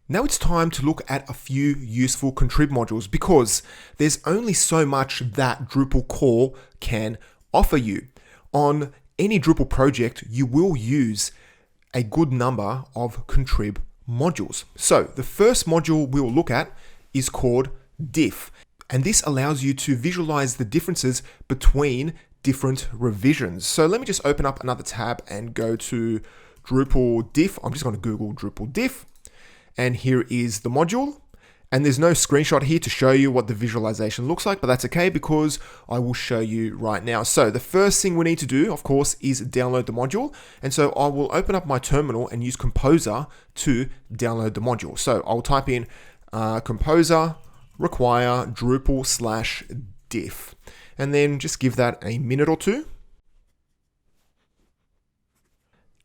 Now it's time to look at a few useful contrib modules because there's only so much that Drupal core can offer you. On any Drupal project, you will use a good number of contrib modules. So the first module we'll look at is called Diff, and this allows you to visualize the differences between different revisions. So let me just open up another tab and go to Drupal Diff. I'm just going to Google Drupal Diff. And here is the module. And there's no screenshot here to show you what the visualization looks like, but that's okay because I will show you right now. So the first thing we need to do, of course, is download the module. And so I will open up my terminal and use Composer to download the module. So I'll type in Composer require Drupal/diff, and then just give that a minute or two.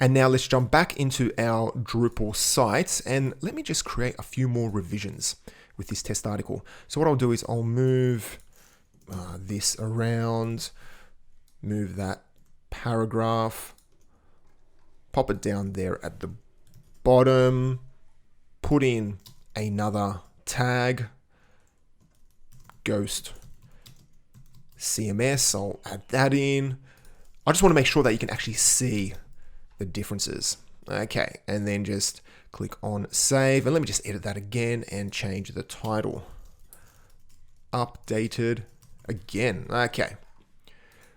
And now let's jump back into our Drupal site and let me just create a few more revisions with this test article. So what I'll do is I'll move this around, move that paragraph, pop it down there at the bottom, put in another tag, Ghost CMS, I'll add that in. I just want to make sure that you can actually see the differences. Okay, and then just click on save, and let me just edit that again and change the title. Updated again. Okay,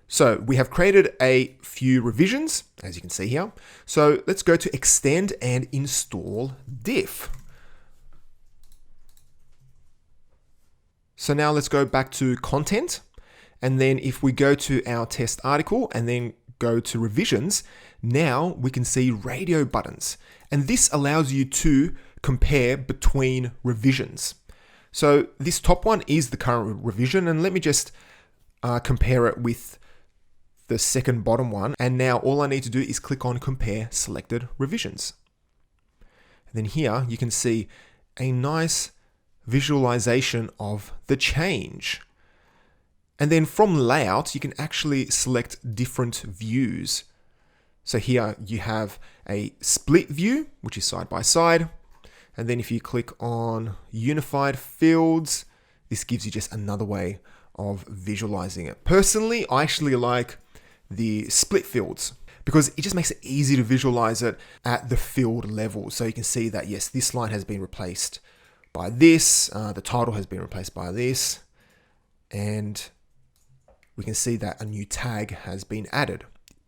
so we have created a few revisions, as you can see here. So let's go to extend and install Diff. So now let's go back to content, and then if we go to our test article and then go to revisions, now we can see radio buttons, and this allows you to compare between revisions. So this top one is the current revision, and let me just compare it with the second bottom one. And now all I need to do is click on compare selected revisions. And then here you can see a nice visualization of the change. And then from layout, you can actually select different views. So here you have a split view, which is side by side. And then if you click on unified fields, this gives you just another way of visualizing it. Personally, I actually like the split fields because it just makes it easy to visualize it at the field level. So you can see that, yes, this line has been replaced by this, the title has been replaced by this, and we can see that a new tag has been added.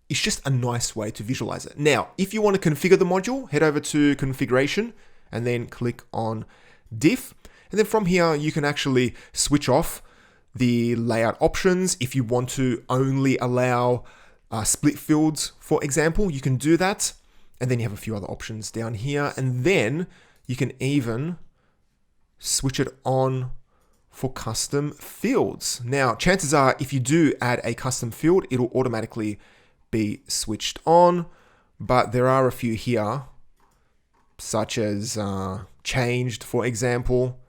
It's just a nice way to visualize it. Now, if you want to configure the module, head over to configuration and then click on Diff. And then from here, you can actually switch off the layout options. If you want to only allow split fields, for example, you can do that. And then you have a few other options down here. And then you can even switch it on for custom fields. Now, chances are if you do add a custom field, it'll automatically be switched on, but there are a few here, such as changed, for example,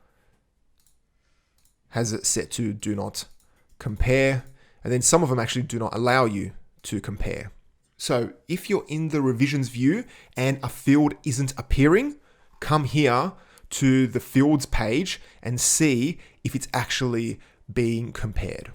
has it set to do not compare, and then some of them actually do not allow you to compare. So if you're in the revisions view and a field isn't appearing, come here to the fields page and see if it's actually being compared.